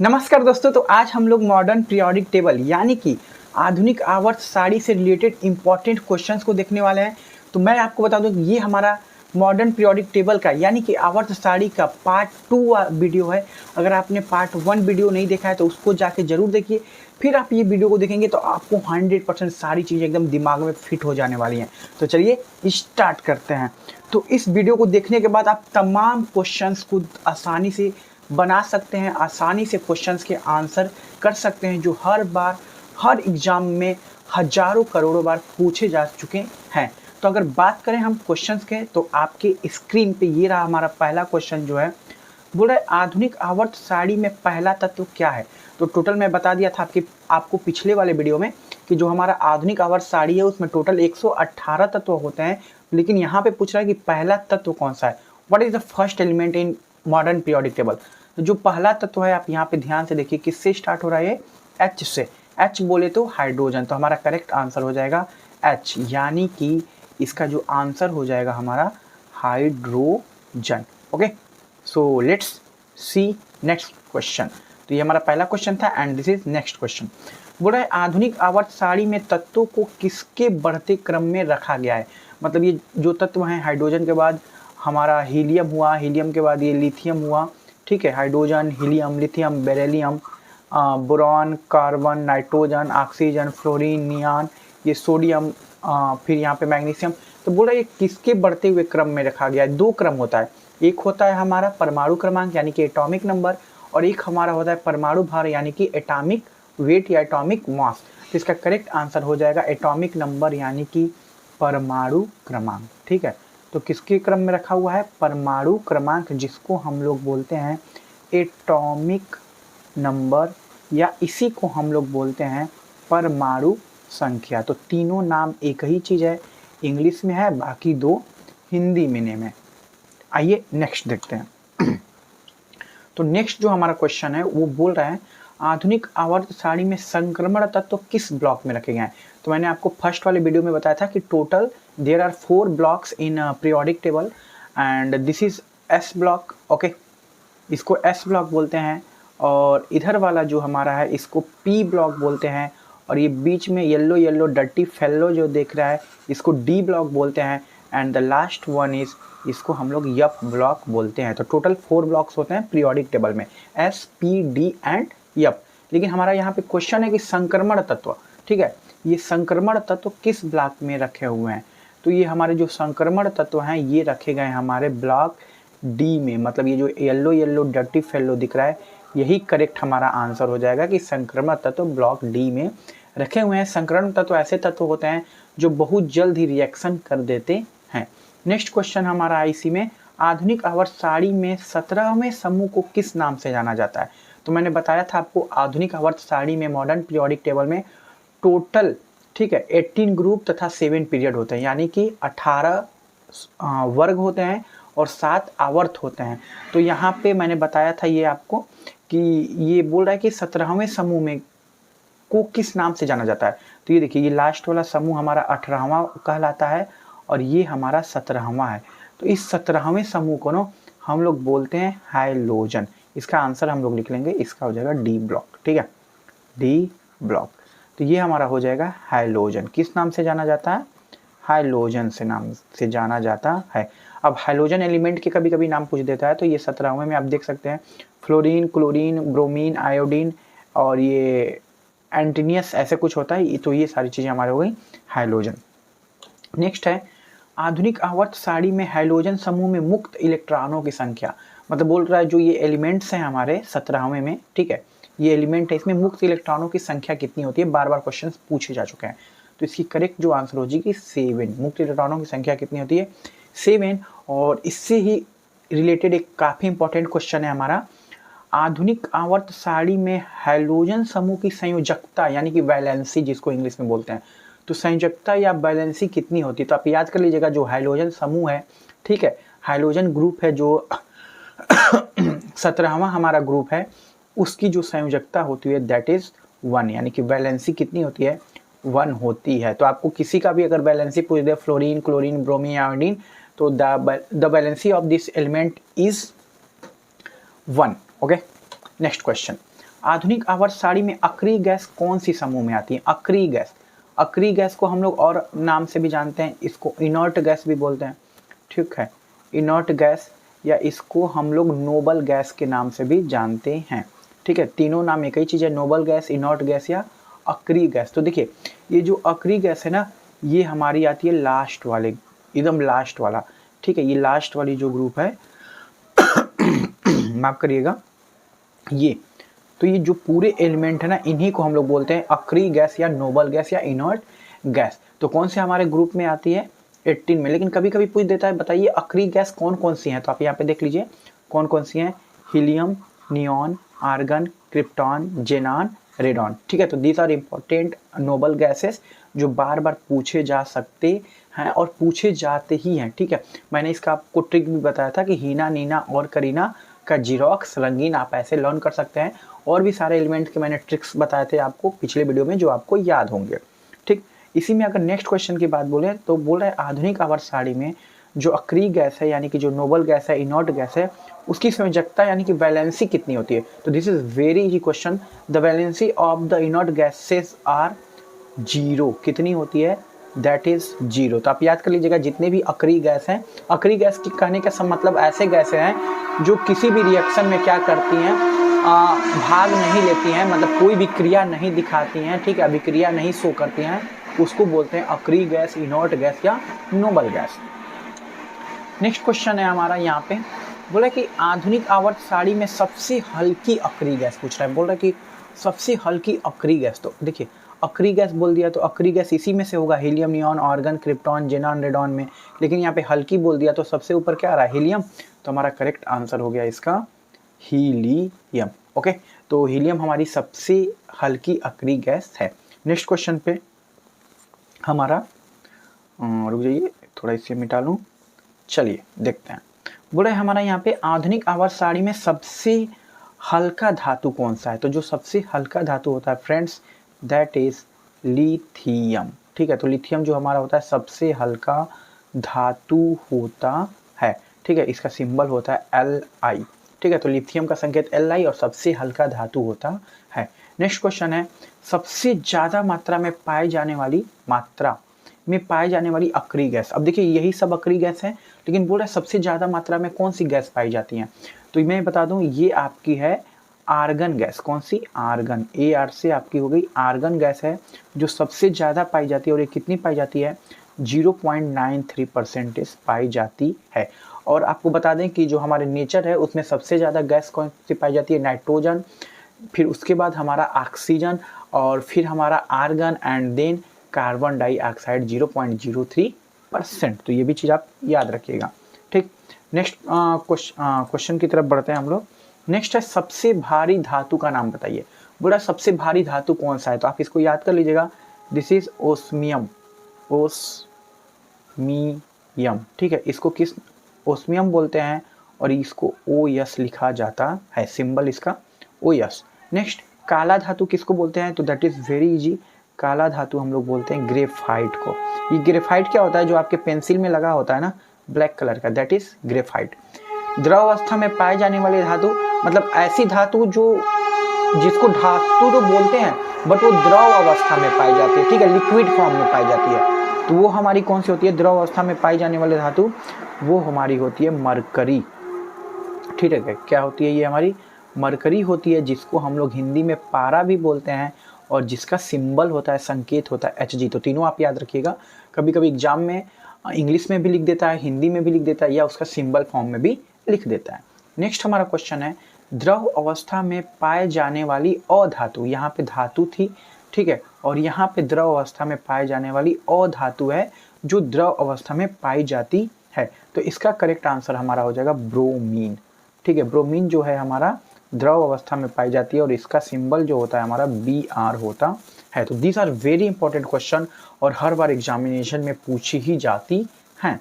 नमस्कार दोस्तों। तो आज हम लोग मॉडर्न पीरियोडिक टेबल यानी कि आधुनिक आवर्त सारणी से रिलेटेड इंपॉर्टेंट क्वेश्चंस को देखने वाले हैं। तो मैं आपको बता दूं कि ये हमारा मॉडर्न पीरियोडिक टेबल का यानी कि आवर्त सारणी का पार्ट 2 वीडियो है। अगर आपने पार्ट 1 वीडियो नहीं देखा है तो उसको जाके जरूर देखिए, फिर आप ये वीडियो को देखेंगे तो आपको 100% सारी चीज़ें एकदम दिमाग में फिट हो जाने वाली हैं। तो चलिए स्टार्ट करते हैं। तो इस वीडियो को देखने के बाद आप तमाम क्वेश्चंस को आसानी से बना सकते हैं, आसानी से क्वेश्चंस के आंसर कर सकते हैं जो हर बार हर एग्जाम में हजारों करोड़ों बार पूछे जा चुके हैं। तो अगर बात करें हम क्वेश्चंस के तो आपके स्क्रीन पे ये रहा हमारा पहला क्वेश्चन जो है, बोल रहा है आधुनिक आवर्त सारणी में पहला तत्व क्या है। तो टोटल मैं बता दिया था आपको पिछले वाले वीडियो में कि जो हमारा आधुनिक आवर्त सारणी है उसमें टोटल 118 तत्व होते हैं, लेकिन यहाँ पे पूछ रहा है कि पहला तत्व कौन सा है, what is the first element in modern periodic table. जो पहला तत्व है आप यहाँ पे ध्यान से देखिए किससे स्टार्ट हो रहा है, एच से। एच बोले तो हाइड्रोजन, तो हमारा करेक्ट आंसर हो जाएगा एच, यानी कि इसका जो आंसर हो जाएगा हमारा hydrogen. Okay, so let's see next question. तो ये हमारा पहला क्वेश्चन था and this is next question. बोल रहा है आधुनिक आवर्त सारणी में तत्वों को किसके बढ़ते क्रम में रखा गया है। मतलब ये जो तत्व हैं, हाइड्रोजन के बाद हमारा हीलियम हुआ, हीलियम के बाद ये लिथियम हुआ, ठीक है, hydrogen, helium, lithium, beryllium, boron, carbon, nitrogen, oxygen, fluorine, neon, ये सोडियम, फिर यहाँ पे मैग्नीशियम। तो बोल रहा है ये किसके बढ़ते हुए क्रम में रखा गया है। दो क्रम होता है, एक होता है हमारा परमाणु क्रमांक यानी कि एटॉमिक नंबर, और एक हमारा होता है परमाणु भार यानी कि एटॉमिक वेट या एटॉमिक मास। तो इसका करेक्ट आंसर हो जाएगा एटॉमिक नंबर यानी कि परमाणु क्रमांक। ठीक है, तो किसके क्रम में रखा हुआ है, परमाणु क्रमांक, जिसको हम लोग बोलते हैं एटॉमिक नंबर, या इसी को हम लोग बोलते हैं परमाणु संख्या। तो तीनों नाम एक ही चीज़ है, इंग्लिश में है, बाकी दो हिंदी में नेम है। आइए नेक्स्ट देखते हैं। तो नेक्स्ट जो हमारा क्वेश्चन है वो बोल रहा है आधुनिक आवर्त सारणी में संक्रमण तत्व किस ब्लॉक में रखे गए हैं। तो मैंने आपको फर्स्ट वाले वीडियो में बताया था कि total there are 4 blocks in periodic table and this is S block. Okay, इसको एस ब्लॉक बोलते हैं, और इधर वाला जो हमारा है इसको पी ब्लॉक बोलते हैं, और ये बीच में येलो येलो डर्टी फेलो जो देख रहा है इसको डी ब्लॉक बोलते हैं, and the last one is इसको हम लोग यप ब्लॉक बोलते हैं। तो टोटल 4 ब्लॉक्स होते हैं पीरियोडिक टेबल में, S, P, D and yup. लेकिन हमारा यहाँ पे क्वेश्चन है कि संक्रमण तत्व, ठीक है, ये संक्रमण तत्व किस ब्लॉक में रखे हुए हैं। तो ये हमारे जो संक्रमण तत्व हैं ये रखे गए हमारे ब्लॉक डी में। मतलब ये जो येलो येलो डर्टी फेलो दिख रहा है यही करेक्ट हमारा आंसर हो जाएगा कि संक्रमण तत्व ब्लॉक डी में रखे हुए हैं। संक्रमण तत्व ऐसे तत्व होते हैं जो बहुत जल्द ही रिएक्शन कर देते हैं। नेक्स्ट क्वेश्चन हमारा है इसी में, आधुनिक आवर्त सारणी में 17वें समूह को किस नाम से जाना जाता है। तो मैंने बताया था आपको आधुनिक आवर्त सारणी में मॉडर्न पीरियोडिक टेबल में टोटल, ठीक है, 18 ग्रुप तथा 7 पीरियड होते हैं, यानी कि 18 वर्ग होते हैं और 7 आवर्त होते हैं। तो यहाँ पे मैंने बताया था ये आपको कि ये बोल रहा है कि 17वें समूह में को किस नाम से जाना जाता है। तो ये देखिए, ये लास्ट वाला समूह हमारा 18वां कहलाता है और ये हमारा 17वां है। तो इस 17वें समूह को ना हम लोग बोलते हैं हाइलोजन। इसका आंसर हम लोग लिख लेंगे, इसका हो जाएगा डी ब्लॉक। ठीक है, डी ब्लॉक। तो ये हमारा हो जाएगा हाइलोजन। किस नाम से जाना जाता है, हाइलोजन से नाम से जाना जाता है। अब हाइलोजन एलिमेंट के कभी कभी नाम पूछ देता है, तो ये 17वें में आप देख सकते हैं फ्लोरीन, क्लोरीन, ब्रोमीन, आयोडीन और ये एंटीनियस ऐसे कुछ होता है। तो ये सारी चीज़ें हमारे हो गई हाइलोजन। नेक्स्ट है आधुनिक आवर्त सारणी में हाइलोजन समूह में मुक्त इलेक्ट्रॉनों की संख्या। मतलब बोल रहा है जो ये एलिमेंट्स हैं हमारे 17वें में, ठीक है, ये एलिमेंट है, इसमें मुक्त इलेक्ट्रॉनों की संख्या कितनी होती है, बार बार क्वेश्चन पूछे जा चुके हैं। तो इसकी करेक्ट जो आंसर हो जाएगी 7। मुक्त इलेक्ट्रॉनों की संख्या कितनी होती है, 7। और इससे ही रिलेटेड एक काफ़ी इंपॉर्टेंट क्वेश्चन है हमारा, आधुनिक आवर्त सारणी में हाइलोजन समूह की संयोजकता यानी कि वैलेंसी जिसको इंग्लिश में बोलते हैं, तो संयोजकता या वैलेंसी कितनी होती है। तो आप याद कर लीजिएगा जो हाइलोजन समूह है, ठीक है, हाइलोजन ग्रुप है जो 17वां हमारा ग्रुप है, उसकी जो संयोजकता होती है दैट इज 1, यानी कि वैलेंसी कितनी होती है, 1 होती है। तो आपको किसी का भी अगर वैलेंसी पूछ दे, फ्लोरीन, क्लोरीन, ब्रोमीन, आयोडीन, तो the valency of this element is 1। Okay, next question, आधुनिक आवर्त सारणी में अक्रिय गैस कौन सी समूह में आती है? अक्रिय गैस, अक्रिय गैस को हम लोग और नाम से भी जानते हैं, इसको इनर्ट गैस भी बोलते हैं, ठीक है, इनर्ट गैस, या इसको हम लोग नोबल गैस के नाम से भी जानते हैं, ठीक है। तीनों नाम एक ही चीज़ है, नोबल गैस, इनर्ट गैस या अक्रिय गैस। तो देखिए ये जो अक्रिय गैस है ना, ये हमारी आती है लास्ट वाले, एकदम लास्ट वाला, ठीक है, ये लास्ट वाली जो ग्रुप है माफ करिएगा, ये तो ये जो पूरे एलिमेंट है ना, इन्हीं को हम लोग बोलते हैं अक्रिय गैस या नोबल गैस या इनर्ट गैस। तो कौन से हमारे ग्रुप में आती है? 18 में। लेकिन कभी कभी पूछ देता है बताइए अक्रिय गैस कौन कौन सी हैं, तो आप यहाँ पे देख लीजिए कौन कौन सी हैं, helium, neon, argon, krypton, xenon, radon, ठीक है। तो these are important noble gases जो बार बार पूछे जा सकते हैं और पूछे जाते ही हैं, ठीक है। मैंने इसका आपको ट्रिक भी बताया था कि हीना, नीना और करीना का जीरोक्स रंगीन आप ऐसे लर्न कर सकते हैं, और भी सारे एलिमेंट्स के मैंने ट्रिक्स बताए थे आपको पिछले वीडियो में जो आपको याद होंगे, ठीक। इसी में अगर नेक्स्ट क्वेश्चन की बात बोले तो बोल रहा है आधुनिक आवर्त सारणी में जो अक्रिय गैस है यानी कि जो नोबल गैस है, इनर्ट गैस है, उसकी संयोजकता यानी कि वैलेंसी कितनी होती है? तो this is very easy question. The valency of the inert gases are 0। कितनी होती है? That is 0। तो आप याद कर लीजिएगा जितने भी अक्रिय गैस हैं, अक्रिय गैस की कहने का सब मतलब ऐसे गैसें हैं जो किसी भी रिएक्शन में क्या करती हैं, भाग नहीं लेती हैं, मतलब कोई भी क्रिया नहीं दिखाती हैं, ठीक है, अभिक्रिया नहीं शो करती हैं, उसको बोलते हैं अक्रिय गैस, इनर्ट गैस या नोबल गैस। नेक्स्ट क्वेश्चन है हमारा यहाँ पे, बोला कि आधुनिक आवर्त सारणी में सबसे हल्की अक्रिय गैस पूछ रहा है, बोल रहा है कि सबसे हल्की अक्रिय गैस। तो देखिए अक्रिय गैस बोल दिया तो अक्रिय गैस इसी में से होगा, helium, neon, argon, krypton, xenon, radon में, लेकिन यहाँ पे हल्की बोल दिया तो सबसे ऊपर क्या आ रहा है? हीलियम। तो हमारा करेक्ट आंसर हो गया इसका हीलियम। ओके, तो हीलियम हमारी सबसे हल्की अक्रिय गैस है। नेक्स्ट क्वेश्चन पे हमारा रुक जाइए थोड़ा इसे मिटा लूँ, चलिए देखते हैं। बोले हमारा यहाँ पे आधुनिक आवर्त सारणी में सबसे हल्का धातु कौन सा है? तो जो सबसे हल्का धातु होता है फ्रेंड्स दैट इज लिथियम, ठीक है। तो लिथियम जो हमारा होता है सबसे हल्का धातु होता है, ठीक है, इसका सिंबल होता है Li, ठीक है। तो लिथियम का संकेत Li और सबसे हल्का धातु होता है। नेक्स्ट क्वेश्चन है सबसे ज्यादा मात्रा में पाए जाने वाली अक्रिय गैस। अब देखिए यही सब अक्रिय गैस है, लेकिन बोल रहा है सबसे ज्यादा मात्रा में कौन सी गैस पाई जाती है? तो मैं बता दूं ये आपकी है आर्गन गैस। कौन सी? आर्गन। AR से आपकी हो गई आर्गन गैस है जो सबसे ज्यादा पाई जाती है, और ये कितनी पाई जाती है? 0.93% पाई जाती है। और आपको बता दें कि जो हमारे नेचर है उसमें सबसे ज्यादा गैस कौन सी पाई जाती है? नाइट्रोजन, फिर उसके बाद हमारा ऑक्सीजन, और फिर हमारा argon, and then carbon dioxide 0.03%। तो ये भी चीज़ आप याद रखिएगा, ठीक। नेक्स्ट क्वेश्चन की तरफ बढ़ते हैं हम लोग। नेक्स्ट है सबसे भारी धातु का नाम बताइए। बोला सबसे भारी धातु कौन सा है? तो आप इसको याद कर लीजिएगा, दिस इज ओस्मियम, ओस्मियम, ठीक है। इसको किस ओस्मियम बोलते हैं और इसको OS लिखा जाता है, सिंबल इसका OS। नेक्स्ट काला धातु किसको बोलते हैं? तो दैट इज वेरी इजी, काला धातु हम लोग बोलते हैं ग्रेफाइट को। ये ग्रेफाइट क्या होता है? जो आपके पेंसिल में लगा होता है ना ब्लैक कलर का, दैट इज ग्रेफाइट। द्रव अवस्था में पाए जाने वाली धातु, मतलब ऐसी धातु जो जिसको धातु तो बोलते हैं बट वो द्रव अवस्था में पाई जाती है, ठीक है, लिक्विड फॉर्म में पाई जाती है। तो वो हमारी कौन सी होती है? द्रव अवस्था में पाई जाने वाली धातु वो हमारी होती है मरकरी, ठीक है। क्या होती है? ये हमारी मरकरी होती है, जिसको हम लोग हिंदी में पारा भी बोलते हैं, और जिसका सिंबल होता है, संकेत होता है Hg। तो तीनों आप याद रखिएगा, कभी कभी एग्जाम में इंग्लिश में भी लिख देता है, हिंदी में भी लिख देता है, या उसका सिंबल फॉर्म में भी लिख देता है। नेक्स्ट हमारा क्वेश्चन है द्रव अवस्था में पाए जाने वाली अधातु। यहाँ पे धातु थी, ठीक है, और यहाँ पे द्रव अवस्था में पाए जाने वाली अधातु है जो द्रव अवस्था में पाई जाती है। तो इसका करेक्ट आंसर हमारा हो जाएगा ब्रोमीन, ठीक है। ब्रोमीन जो है हमारा द्रव अवस्था में पाई जाती है, और इसका सिंबल जो होता है हमारा Br होता है। तो these are very important question और हर बार एग्जामिनेशन में पूछी ही जाती हैं।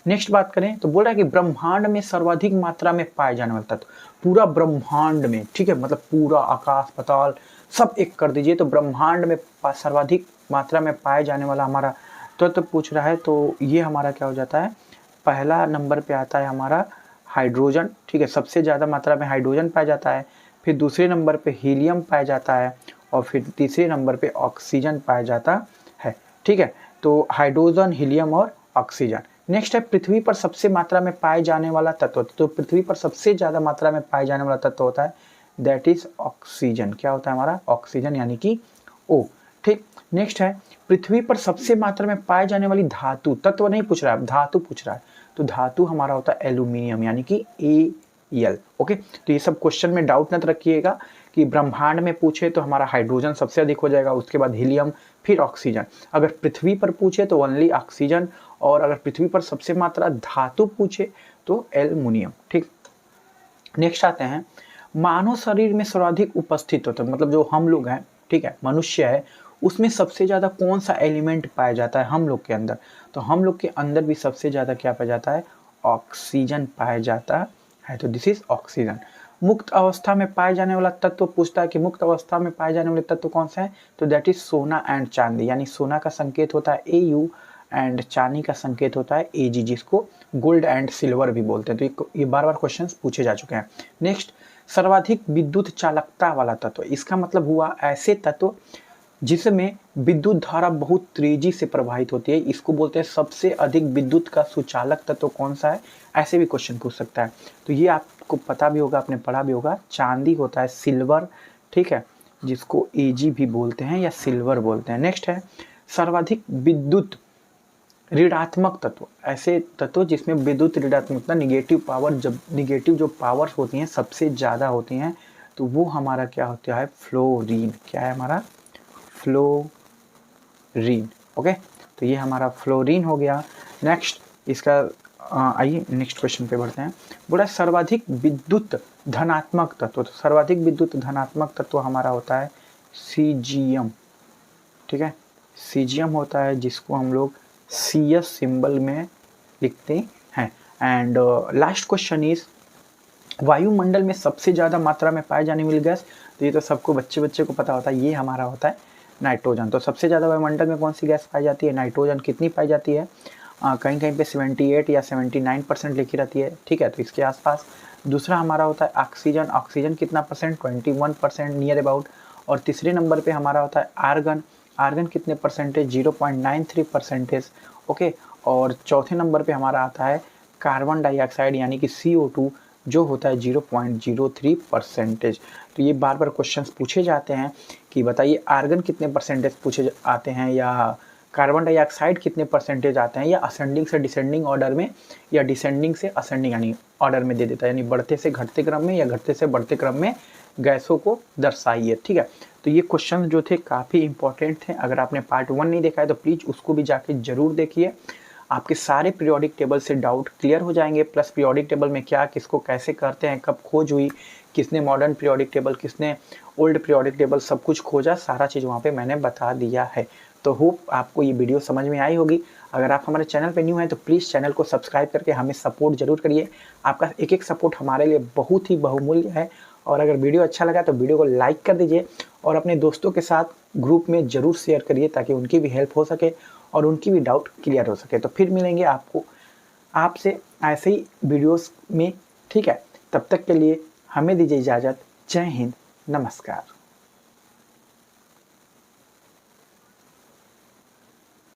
नेक्स्ट बात करें तो बोल रहा है कि ब्रह्मांड में सर्वाधिक मात्रा में पाए जाने वाला तत्व, पूरा ब्रह्मांड में, ठीक है, मतलब पूरा आकाश पाताल सब एक कर दीजिए, तो ब्रह्मांड में सर्वाधिक मात्रा में पाए जाने वाला हमारा तत्व पूछ रहा है। तो ये हमारा क्या हो जाता है? पहला नंबर पे आता है हमारा हाइड्रोजन, ठीक है, सबसे ज़्यादा मात्रा में हाइड्रोजन पाया जाता है। फिर दूसरे नंबर पे हीलियम पाया जाता है और फिर तीसरे नंबर पे ऑक्सीजन पाया जाता है। ठीक है, तो हाइड्रोजन, हीलियम और ऑक्सीजन। नेक्स्ट है पृथ्वी पर सबसे मात्रा में पाए जाने वाला तत्व। तो पृथ्वी पर सबसे ज़्यादा मात्रा में पाए जाने वाला तत्व होता है दैट इज ऑक्सीजन। क्या होता है हमारा? ऑक्सीजन, यानी कि O। ठीक, नेक्स्ट है पृथ्वी पर सबसे मात्रा में पाए जाने वाली धातु। तत्व नहीं पूछ रहा है, धातु पूछ रहा है। तो धातु हमारा होता है एल्यूमिनियम, यानी कि Al। ओके, तो ये सब क्वेश्चन में डाउट मत रखिएगा कि ब्रह्मांड में पूछे तो हमारा हाइड्रोजन सबसे अधिक हो जाएगा, उसके बाद हीलियम, फिर ऑक्सीजन। अगर पृथ्वी पर पूछे तो ओनली ऑक्सीजन, और अगर पृथ्वी पर सबसे मात्रा धातु पूछे तो एल्युमिनियम। ठीक, नेक्स्ट आते हैं मानव शरीर में सर्वाधिक उपस्थित होता है, मतलब जो हम लोग हैं, ठीक है, मनुष्य है, उसमें सबसे ज़्यादा कौन सा एलिमेंट पाया जाता है हम लोग के अंदर? तो हम लोग के अंदर भी सबसे ज़्यादा क्या पाया जाता है? ऑक्सीजन पाया जाता है। तो दिस इज ऑक्सीजन। मुक्त अवस्था में पाए जाने वाला तत्व पूछता है कि मुक्त अवस्था में पाए जाने वाले तत्व कौन सा है? तो दैट इज सोना एंड चांदी, यानी सोना का संकेत होता है Au एंड चांदी का संकेत होता है Ag, जिसको गोल्ड एंड सिल्वर भी बोलते हैं। तो ये बार बार क्वेश्चन पूछे जा चुके हैं। नेक्स्ट, सर्वाधिक विद्युत चालकता वाला तत्व। इसका मतलब हुआ ऐसे तत्व जिसमें विद्युत धारा बहुत तेजी से प्रवाहित होती है, इसको बोलते हैं सबसे अधिक विद्युत का सुचालक तत्व कौन सा है? ऐसे भी क्वेश्चन पूछ सकता है। तो ये आपको पता भी होगा, आपने पढ़ा भी होगा, चांदी होता है, सिल्वर, ठीक है, जिसको Ag भी बोलते हैं या सिल्वर बोलते हैं। नेक्स्ट है सर्वाधिक विद्युत ऋणात्मक तत्व। ऐसे तत्व जिसमें विद्युत ऋणात्मकता, निगेटिव पावर, जब निगेटिव जो पावर्स होती हैं सबसे ज़्यादा होती हैं, तो वो हमारा क्या होता है? फ्लोरीन। क्या है हमारा? फ्लोरीन। ओके, तो ये हमारा फ्लोरीन हो गया। नेक्स्ट इसका आइए नेक्स्ट क्वेश्चन पे बढ़ते हैं। बोला सर्वाधिक विद्युत धनात्मक तत्व। तो सर्वाधिक विद्युत धनात्मक तत्व हमारा होता है सीजियम। ठीक है, सीजियम होता है, जिसको हम लोग CS सिंबल में लिखते हैं। एंड लास्ट क्वेश्चन इज वायुमंडल में सबसे ज़्यादा मात्रा में पाए जाने वाली गैस। तो ये तो सबको बच्चे को पता होता है, ये हमारा होता है नाइट्रोजन। तो सबसे ज़्यादा वायुमंडल में कौन सी गैस पाई जाती है? नाइट्रोजन। कितनी पाई जाती है? कहीं कहीं पे 78 या 79% लिखी रहती है। ठीक है, तो इसके आसपास। दूसरा हमारा होता है ऑक्सीजन। ऑक्सीजन कितना परसेंट? 21% near about. और तीसरे नंबर पे हमारा होता है आर्गन। आर्गन कितने परसेंटेज? 0.93%। ओके, और चौथे नंबर पे हमारा आता है कार्बन डाइऑक्साइड, यानी कि CO2, जो होता है 0.03%। तो ये बार बार क्वेश्चंस पूछे जाते हैं कि बताइए आर्गन कितने परसेंटेज पूछे आते हैं, या कार्बन डाइऑक्साइड कितने परसेंटेज आते हैं, या असेंडिंग से डिसेंडिंग ऑर्डर में, या डिसेंडिंग से असेंडिंग यानी ऑर्डर में दे देता है, यानी बढ़ते से घटते क्रम में या घटते से बढ़ते क्रम में गैसों को दर्शाइए। ठीक है, तो ये क्वेश्चन जो थे काफ़ी इंपॉर्टेंट थे। अगर आपने पार्ट 1 नहीं देखा है तो प्लीज़ उसको भी जाके जरूर देखिए। आपके सारे पीरियोडिक टेबल से डाउट क्लियर हो जाएंगे, प्लस पीरियोडिक टेबल में क्या किसको कैसे करते हैं, कब खोज हुई, किसने मॉडर्न पीरियोडिक टेबल, किसने ओल्ड पीरियोडिक टेबल, सब कुछ खोजा, सारा चीज़ वहाँ पे मैंने बता दिया है। तो होप आपको ये वीडियो समझ में आई होगी। अगर आप हमारे चैनल पे न्यू हैं तो प्लीज़ चैनल को सब्सक्राइब करके हमें सपोर्ट जरूर करिए। आपका एक एक सपोर्ट हमारे लिए बहुत ही बहुमूल्य है। और अगर वीडियो अच्छा लगा तो वीडियो को लाइक कर दीजिए और अपने दोस्तों के साथ ग्रुप में ज़रूर शेयर करिए, ताकि उनकी भी हेल्प हो सके और उनकी भी डाउट क्लियर हो सके। तो फिर मिलेंगे आपसे ऐसे ही वीडियोस में। ठीक है, तब तक के लिए हमें दीजिए इजाज़त। जय हिंद, नमस्कार।